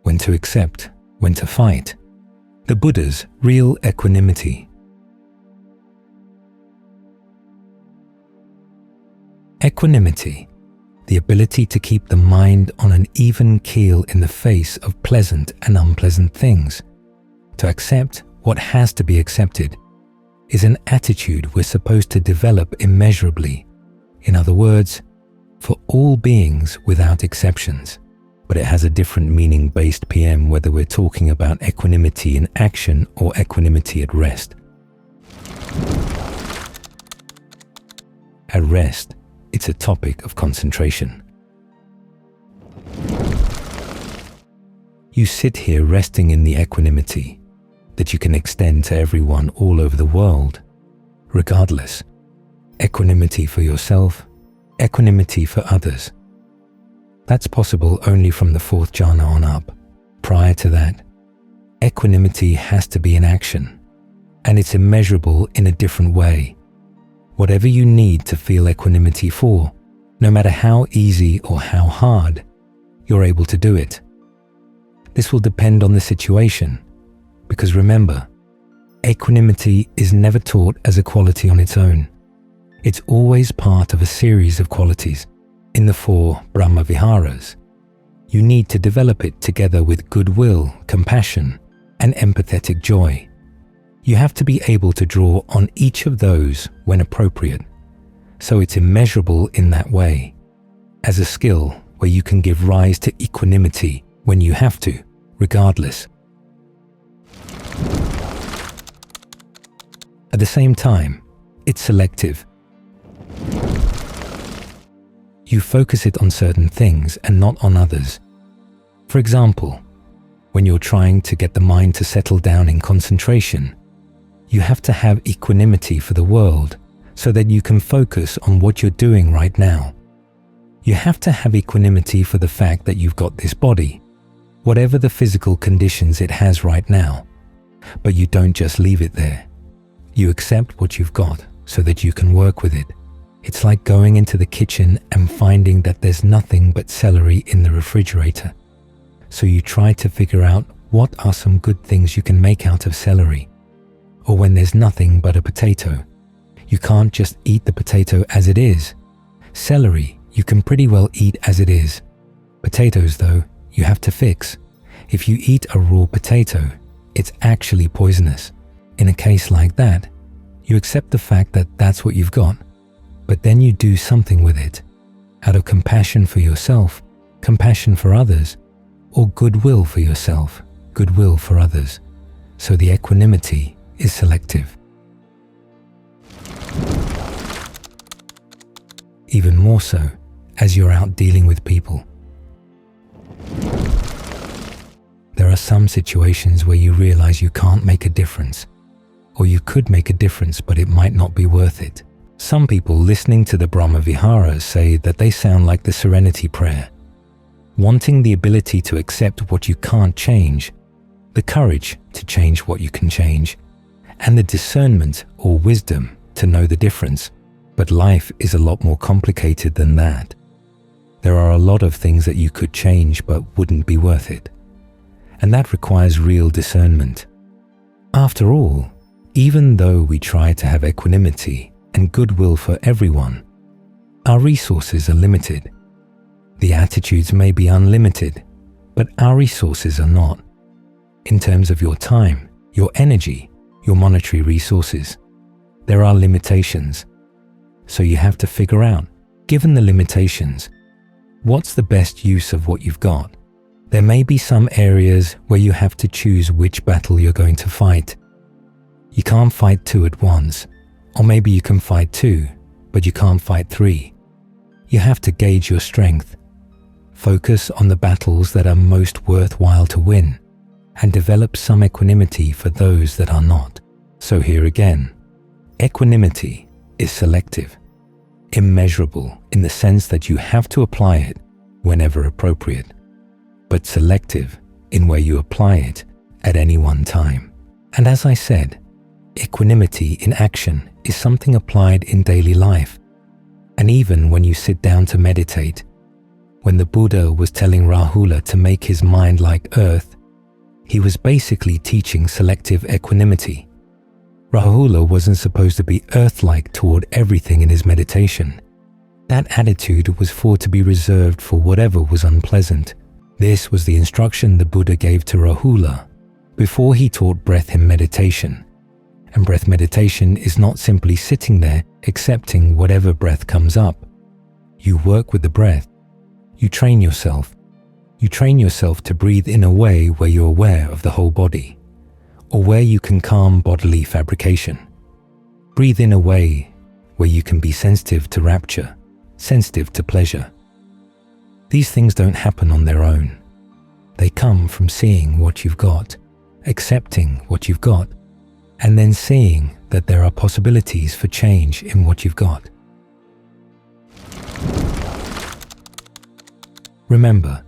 when to accept, when to fight. The Buddha's real equanimity. Equanimity, the ability to keep the mind on an even keel in the face of pleasant and unpleasant things, to accept what has to be accepted, is an attitude we're supposed to develop immeasurably. In other words, for all beings without exceptions. But it has a different meaning based PM whether we're talking about equanimity in action or equanimity at rest. At rest, it's a topic of concentration. You sit here resting in the equanimity that you can extend to everyone all over the world, regardless. Equanimity for yourself, equanimity for others. That's possible only from the fourth jhana on up. Prior to that, equanimity has to be in action, and it's immeasurable in a different way. Whatever you need to feel equanimity for, no matter how easy or how hard, you're able to do it. This will depend on the situation, because remember, equanimity is never taught as a quality on its own. It's always part of a series of qualities in the 4 Brahma Viharas. You need to develop it together with goodwill, compassion, and empathetic joy. You have to be able to draw on each of those when appropriate, so it's immeasurable in that way, as a skill where you can give rise to equanimity when you have to, regardless. At the same time, it's selective. You focus it on certain things and not on others. For example, when you're trying to get the mind to settle down in concentration, you have to have equanimity for the world so that you can focus on what you're doing right now. You have to have equanimity for the fact that you've got this body, whatever the physical conditions it has right now, but you don't just leave it there. You accept what you've got so that you can work with it. It's like going into the kitchen and finding that there's nothing but celery in the refrigerator. So you try to figure out what are some good things you can make out of celery. Or when there's nothing but a potato, you can't just eat the potato as it is. Celery, you can pretty well eat as it is. Potatoes, though, you have to fix. If you eat a raw potato, it's actually poisonous. In a case like that, you accept the fact that that's what you've got, but then you do something with it, out of compassion for yourself, compassion for others, or goodwill for yourself, goodwill for others. So the equanimity is selective. Even more so as you're out dealing with people. There are some situations where you realize you can't make a difference, or you could make a difference, but it might not be worth it. Some people listening to the Brahma Viharas say that they sound like the Serenity Prayer, wanting the ability to accept what you can't change, the courage to change what you can change, and the discernment or wisdom to know the difference. But life is a lot more complicated than that. There are a lot of things that you could change but wouldn't be worth it. And that requires real discernment. After all, even though we try to have equanimity and goodwill for everyone, our resources are limited. The attitudes may be unlimited, but our resources are not. In terms of your time, your energy, your monetary resources, there are limitations. So you have to figure out, given the limitations, what's the best use of what you've got? There may be some areas where you have to choose which battle you're going to fight. You can't fight 2 at once, or maybe you can fight 2, but you can't fight 3. You have to gauge your strength. Focus on the battles that are most worthwhile to win, and develop some equanimity for those that are not. So here again, equanimity is selective, immeasurable in the sense that you have to apply it whenever appropriate, but selective in where you apply it at any one time. And as I said, equanimity in action is something applied in daily life. And even when you sit down to meditate, When the Buddha was telling Rahula to make his mind like earth, he was basically teaching selective equanimity. Rahula wasn't supposed to be earth-like toward everything in his meditation. That attitude was to be reserved for whatever was unpleasant. This was the instruction the Buddha gave to Rahula before he taught breath in meditation. And breath meditation is not simply sitting there accepting whatever breath comes up. You work with the breath. You train yourself. You train yourself to breathe in a way where you're aware of the whole body, or where you can calm bodily fabrication. Breathe in a way where you can be sensitive to rapture, sensitive to pleasure. These things don't happen on their own. They come from seeing what you've got, accepting what you've got, and then seeing that there are possibilities for change in what you've got. Remember,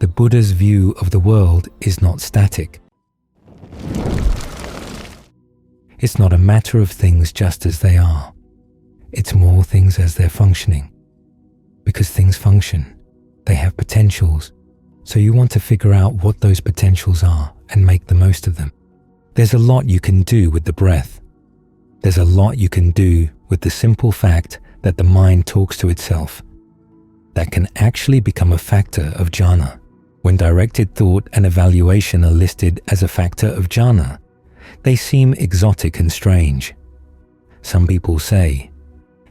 the Buddha's view of the world is not static. It's not a matter of things just as they are. It's more things as they're functioning. Because things function, they have potentials, so you want to figure out what those potentials are and make the most of them. There's a lot you can do with the breath. There's a lot you can do with the simple fact that the mind talks to itself. That can actually become a factor of jhana. When directed thought and evaluation are listed as a factor of jhana, they seem exotic and strange. Some people say,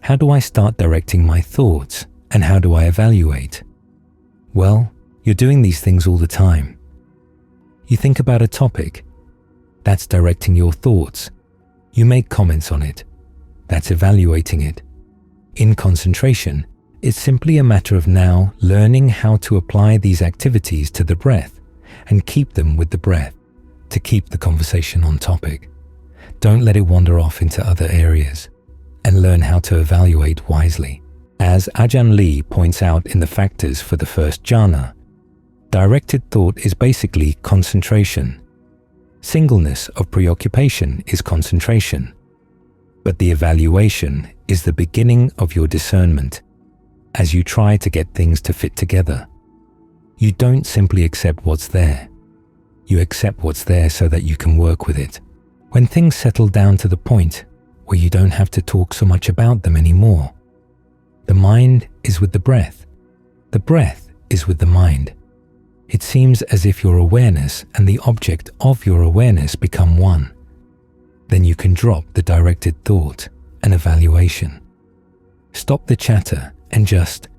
how do I start directing my thoughts and how do I evaluate? Well, you're doing these things all the time. You think about a topic. That's directing your thoughts. You make comments on it. That's evaluating it. In concentration, it's simply a matter of now learning how to apply these activities to the breath and keep them with the breath to keep the conversation on topic. Don't let it wander off into other areas, and learn how to evaluate wisely. As Ajahn Lee points out in the factors for the first jhana, directed thought is basically concentration. Singleness of preoccupation is concentration, but the evaluation is the beginning of your discernment as you try to get things to fit together. You don't simply accept what's there. You accept what's there so that you can work with it. When things settle down to the point where you don't have to talk so much about them anymore, the mind is with the breath. The breath is with the mind. It seems as if your awareness and the object of your awareness become one. Then you can drop the directed thought and evaluation. Stop the chatter and just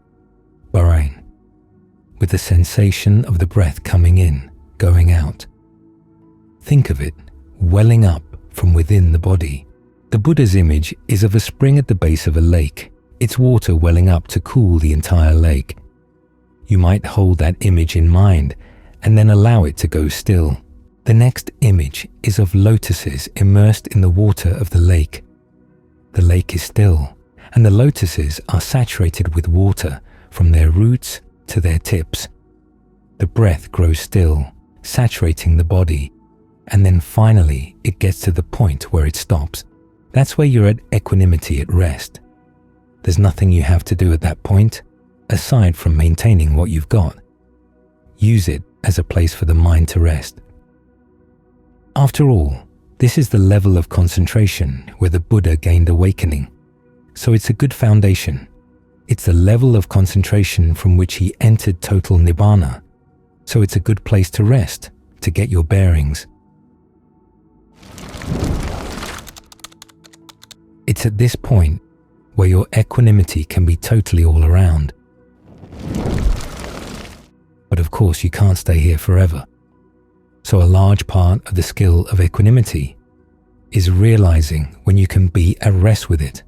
barain, with the sensation of the breath coming in, going out. Think of it welling up from within the body. The Buddha's image is of a spring at the base of a lake, its water welling up to cool the entire lake. You might hold that image in mind and then allow it to go still. The next image is of lotuses immersed in the water of the lake. The lake is still, and the lotuses are saturated with water from their roots to their tips. The breath grows still, saturating the body, and then finally it gets to the point where it stops. That's where you're at equanimity at rest. There's nothing you have to do at that point, aside from maintaining what you've got. Use it as a place for the mind to rest. After all, this is the level of concentration where the Buddha gained awakening. So it's a good foundation. It's the level of concentration from which he entered total nibbana. So it's a good place to rest, to get your bearings. It's at this point where your equanimity can be totally all around. But of course you can't stay here forever. So a large part of the skill of equanimity is realizing when you can be at rest with it,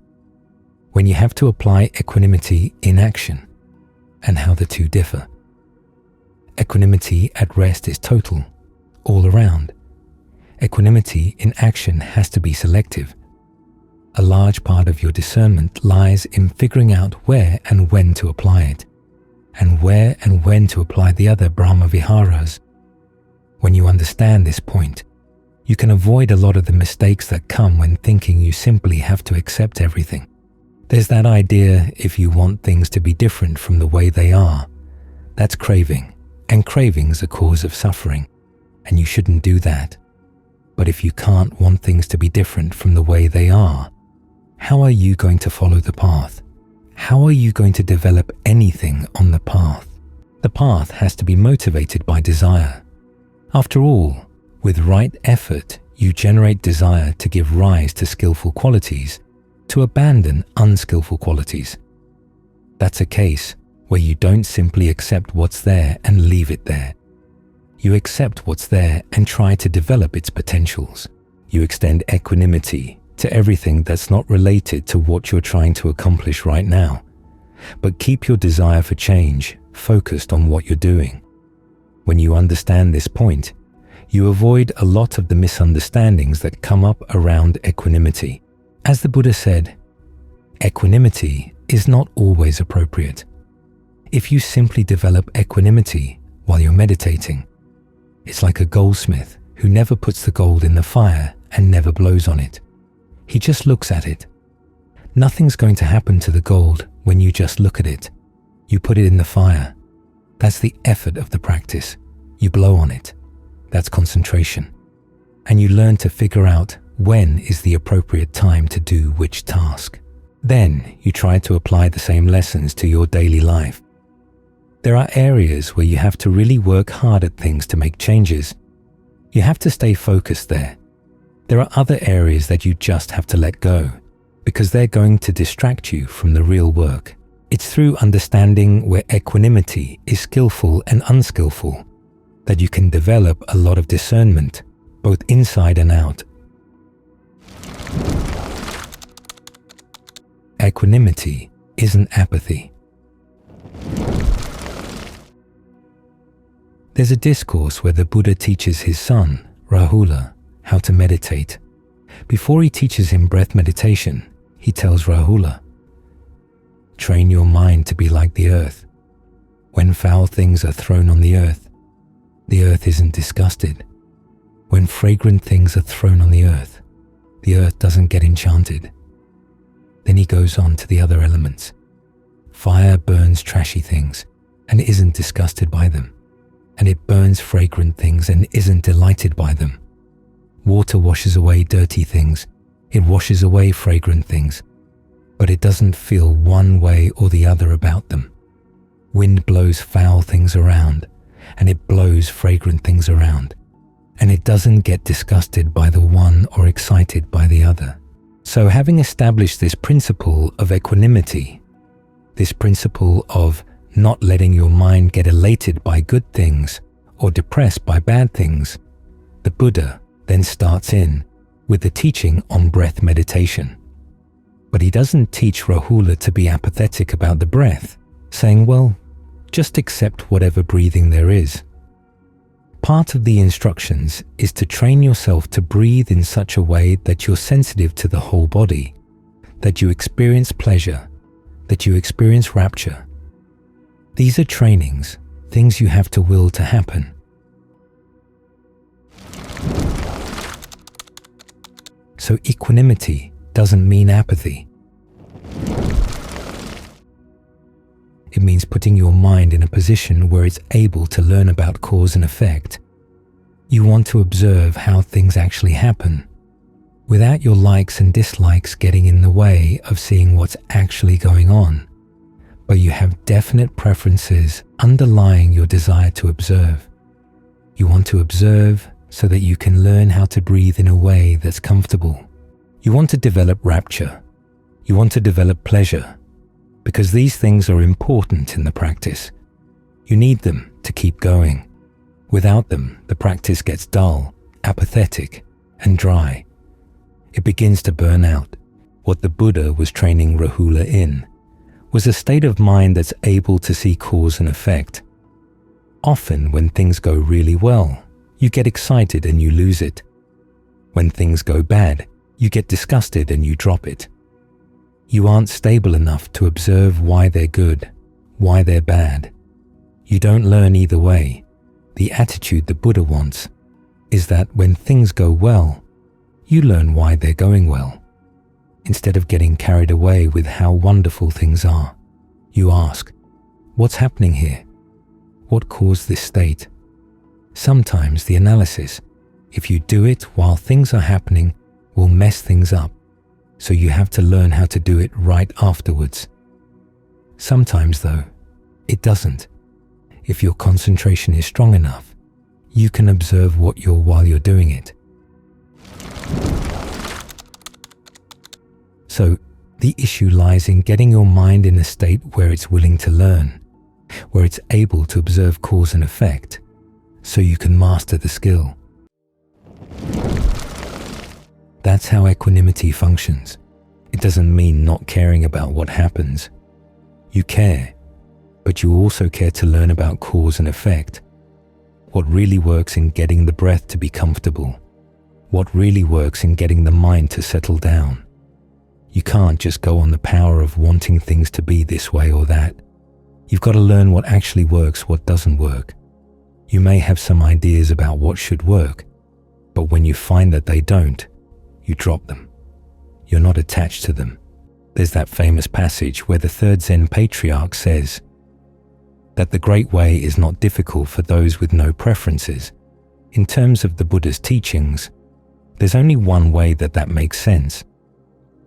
when you have to apply equanimity in action, and how the two differ. Equanimity at rest is total, all around. Equanimity in action has to be selective. A large part of your discernment lies in figuring out where and when to apply it, and where and when to apply the other Brahma Viharas. When you understand this point, you can avoid a lot of the mistakes that come when thinking you simply have to accept everything. There's that idea if you want things to be different from the way they are, That's craving, and craving's a cause of suffering, and you shouldn't do that. But if you can't want things to be different from the way they are, how are you going to follow the path? How are you going to develop anything on the path? The path has to be motivated by desire. After all, with right effort, you generate desire to give rise to skillful qualities, to abandon unskillful qualities. That's a case where you don't simply accept what's there and leave it there. You accept what's there and try to develop its potentials. You extend equanimity to everything that's not related to what you're trying to accomplish right now, but keep your desire for change focused on what you're doing. When you understand this point, you avoid a lot of the misunderstandings that come up around equanimity. As the Buddha said, equanimity is not always appropriate. If you simply develop equanimity while you're meditating, it's like a goldsmith who never puts the gold in the fire and never blows on it. He just looks at it. Nothing's going to happen to the gold when you just look at it. You put it in the fire. That's the effort of the practice. You blow on it. That's concentration. And you learn to figure out when is the appropriate time to do which task. Then you try to apply the same lessons to your daily life. There are areas where you have to really work hard at things to make changes. You have to stay focused there. There are other areas that you just have to let go, because they're going to distract you from the real work. It's through understanding where equanimity is skillful and unskillful that you can develop a lot of discernment, both inside and out. Equanimity isn't apathy. There's a discourse where the Buddha teaches his son, Rahula, how to meditate. Before he teaches him breath meditation, he tells Rahula, "Train your mind to be like the earth. When foul things are thrown on the earth isn't disgusted. When fragrant things are thrown on the earth doesn't get enchanted." Then he goes on to the other elements. Fire burns trashy things and isn't disgusted by them, and it burns fragrant things and isn't delighted by them. Water washes away dirty things, it washes away fragrant things, but it doesn't feel one way or the other about them. Wind blows foul things around, and it blows fragrant things around, and it doesn't get disgusted by the one or excited by the other. So having established this principle of equanimity, this principle of not letting your mind get elated by good things or depressed by bad things, the Buddha then starts in with the teaching on breath meditation. But he doesn't teach Rahula to be apathetic about the breath, saying, well, just accept whatever breathing there is. Part of the instructions is to train yourself to breathe in such a way that you're sensitive to the whole body, that you experience pleasure, that you experience rapture. These are trainings, things you have to will to happen. So equanimity doesn't mean apathy. It means putting your mind in a position where it's able to learn about cause and effect. You want to observe how things actually happen, without your likes and dislikes getting in the way of seeing what's actually going on, but you have definite preferences underlying your desire to observe. You want to observe so that you can learn how to breathe in a way that's comfortable. You want to develop rapture. You want to develop pleasure, because these things are important in the practice. You need them to keep going. Without them, the practice gets dull, apathetic, and dry. It begins to burn out. What the Buddha was training Rahula in was a state of mind that's able to see cause and effect. Often when things go really well, you get excited and you lose it. When things go bad, you get disgusted and you drop it. You aren't stable enough to observe why they're good, why they're bad. You don't learn either way. The attitude the Buddha wants is that when things go well, you learn why they're going well. Instead of getting carried away with how wonderful things are, you ask, what's happening here? What caused this state? Sometimes the analysis, if you do it while things are happening, will mess things up, so you have to learn how to do it right afterwards. Sometimes, though, it doesn't. If your concentration is strong enough, you can observe what you're while you're doing it. So, the issue lies in getting your mind in a state where it's willing to learn, where it's able to observe cause and effect, so you can master the skill. That's how equanimity functions. It doesn't mean not caring about what happens. You care, but you also care to learn about cause and effect. What really works in getting the breath to be comfortable. What really works in getting the mind to settle down. You can't just go on the power of wanting things to be this way or that. You've got to learn what actually works, what doesn't work. You may have some ideas about what should work, but when you find that they don't, you drop them. You're not attached to them. There's that famous passage where the third Zen patriarch says that the great way is not difficult for those with no preferences. In terms of the Buddha's teachings, there's only one way that makes sense,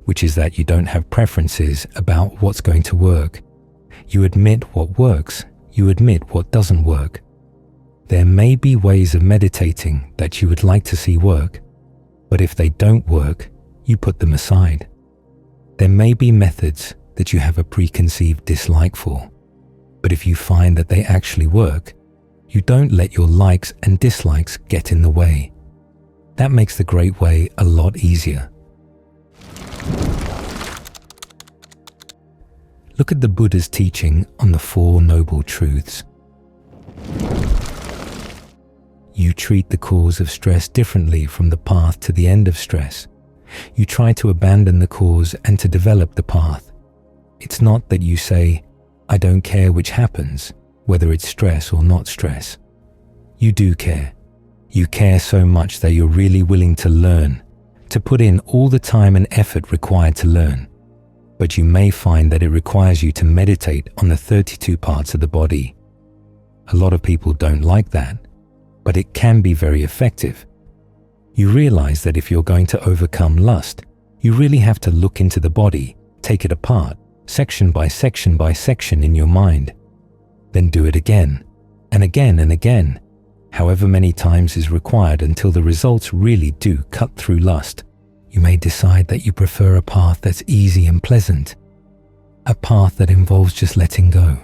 which is that you don't have preferences about what's going to work. You admit what works, you admit what doesn't work. There may be ways of meditating that you would like to see work, but if they don't work, you put them aside. There may be methods that you have a preconceived dislike for, but if you find that they actually work, you don't let your likes and dislikes get in the way. That makes the great way a lot easier. Look at the Buddha's teaching on the Four Noble Truths. You treat the cause of stress differently from the path to the end of stress. You try to abandon the cause and to develop the path. It's not that you say, I don't care which happens, whether it's stress or not stress. You do care. You care so much that you're really willing to learn, to put in all the time and effort required to learn. But you may find that it requires you to meditate on the 32 parts of the body. A lot of people don't like that, but it can be very effective. You realize that if you're going to overcome lust, you really have to look into the body, take it apart, section by section by section in your mind. Then do it again, and again and again, however many times is required until the results really do cut through lust. You may decide that you prefer a path that's easy and pleasant, a path that involves just letting go,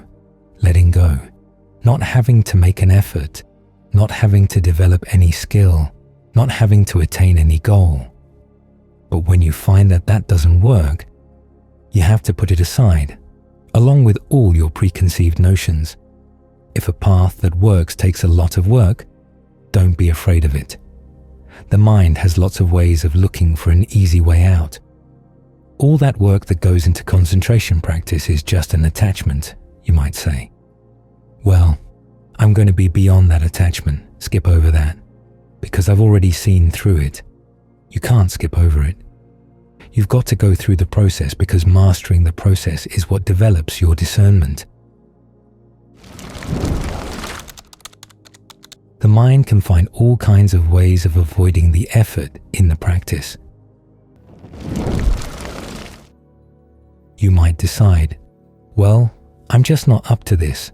not having to make an effort, not having to develop any skill, not having to attain any goal. But when you find that that doesn't work, you have to put it aside, along with all your preconceived notions. If a path that works takes a lot of work, don't be afraid of it. The mind has lots of ways of looking for an easy way out. All that work that goes into concentration practice is just an attachment, you might say. Well, I'm going to be beyond that attachment, skip over that, because I've already seen through it. You can't skip over it. You've got to go through the process because mastering the process is what develops your discernment. The mind can find all kinds of ways of avoiding the effort in the practice. You might decide, well, I'm just not up to this.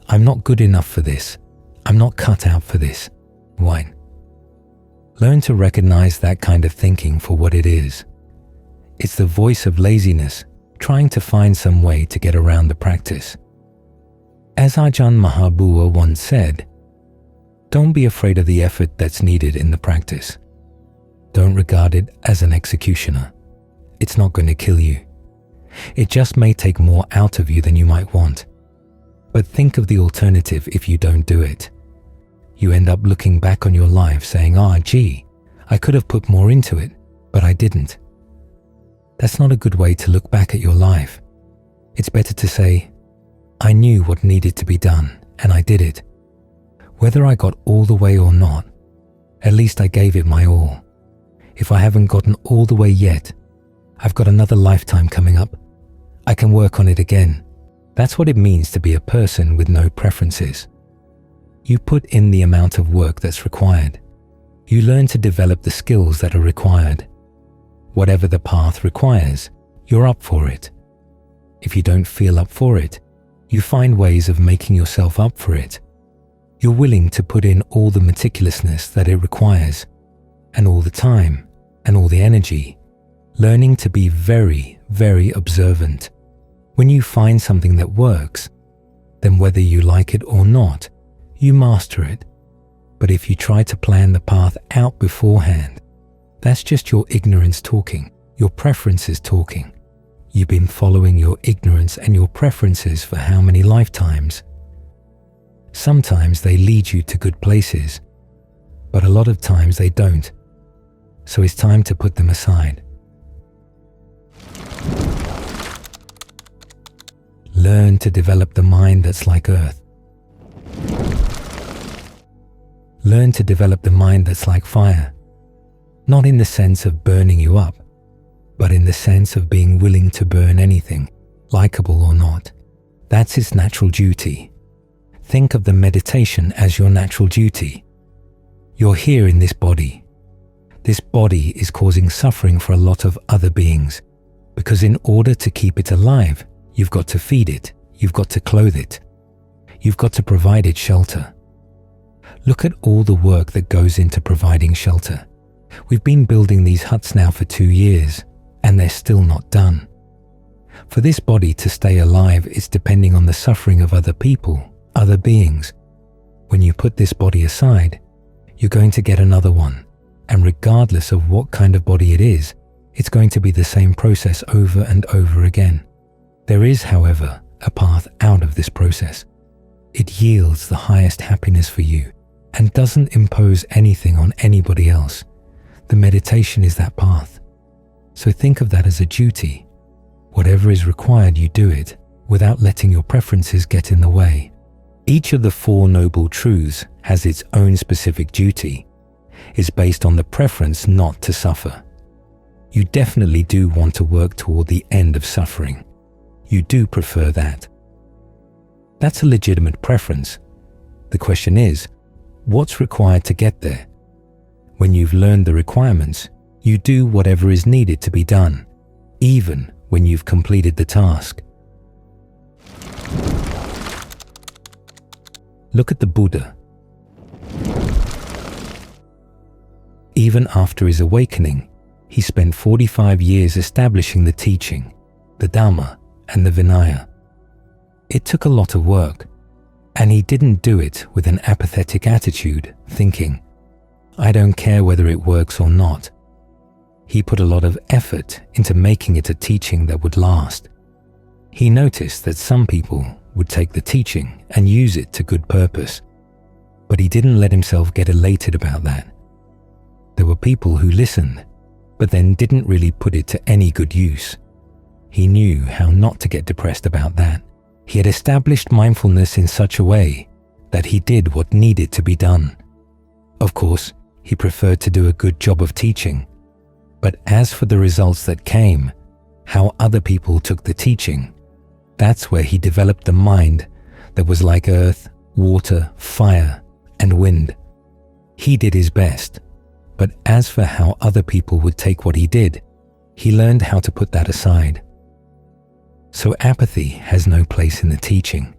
I'm not good enough for this. I'm not cut out for this. Why? Learn to recognize that kind of thinking for what it is. It's the voice of laziness trying to find some way to get around the practice. As Ajahn Mahabua once said, don't be afraid of the effort that's needed in the practice. Don't regard it as an executioner. It's not going to kill you. It just may take more out of you than you might want. But think of the alternative if you don't do it. You end up looking back on your life saying, gee, I could have put more into it, but I didn't. That's not a good way to look back at your life. It's better to say, I knew what needed to be done, and I did it. Whether I got all the way or not, at least I gave it my all. If I haven't gotten all the way yet, I've got another lifetime coming up. I can work on it again. That's what it means to be a person with no preferences. You put in the amount of work that's required. You learn to develop the skills that are required. Whatever the path requires, you're up for it. If you don't feel up for it, you find ways of making yourself up for it. You're willing to put in all the meticulousness that it requires, and all the time, and all the energy, learning to be very, very observant. When you find something that works, then whether you like it or not, you master it. But if you try to plan the path out beforehand, that's just your ignorance talking, your preferences talking. You've been following your ignorance and your preferences for how many lifetimes? Sometimes they lead you to good places, but a lot of times they don't. So it's time to put them aside. Learn to develop the mind that's like earth. Learn to develop the mind that's like fire, not in the sense of burning you up, but in the sense of being willing to burn anything, likable or not. That's its natural duty. Think of the meditation as your natural duty. You're here in this body. This body is causing suffering for a lot of other beings, because in order to keep it alive, you've got to feed it, you've got to clothe it, you've got to provide it shelter. Look at all the work that goes into providing shelter. We've been building these huts now for 2 years, and they're still not done. For this body to stay alive, it's depending on the suffering of other people, other beings. When you put this body aside, you're going to get another one, and regardless of what kind of body it is, it's going to be the same process over and over again. There is, however, a path out of this process. It yields the highest happiness for you and doesn't impose anything on anybody else. The meditation is that path. So think of that as a duty. Whatever is required, you do it without letting your preferences get in the way. Each of the 4 noble truths has its own specific duty. It's based on the preference not to suffer. You definitely do want to work toward the end of suffering. You do prefer that. That's a legitimate preference. The question is, what's required to get there? When you've learned the requirements, you do whatever is needed to be done, even when you've completed the task. Look at the Buddha. Even after his awakening, he spent 45 years establishing the teaching, the Dhamma, and the Vinaya. It took a lot of work, and he didn't do it with an apathetic attitude, thinking, I don't care whether it works or not. He put a lot of effort into making it a teaching that would last. He noticed that some people would take the teaching and use it to good purpose, but he didn't let himself get elated about that. There were people who listened, but then didn't really put it to any good use. He knew how not to get depressed about that. He had established mindfulness in such a way that he did what needed to be done. Of course, he preferred to do a good job of teaching, but as for the results that came, how other people took the teaching, that's where he developed the mind that was like earth, water, fire, and wind. He did his best, but as for how other people would take what he did, he learned how to put that aside. So apathy has no place in the teaching.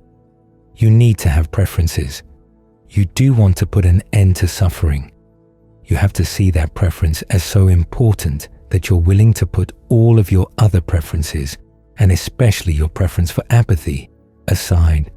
You need to have preferences. You do want to put an end to suffering. You have to see that preference as so important that you're willing to put all of your other preferences, and especially your preference for apathy, aside.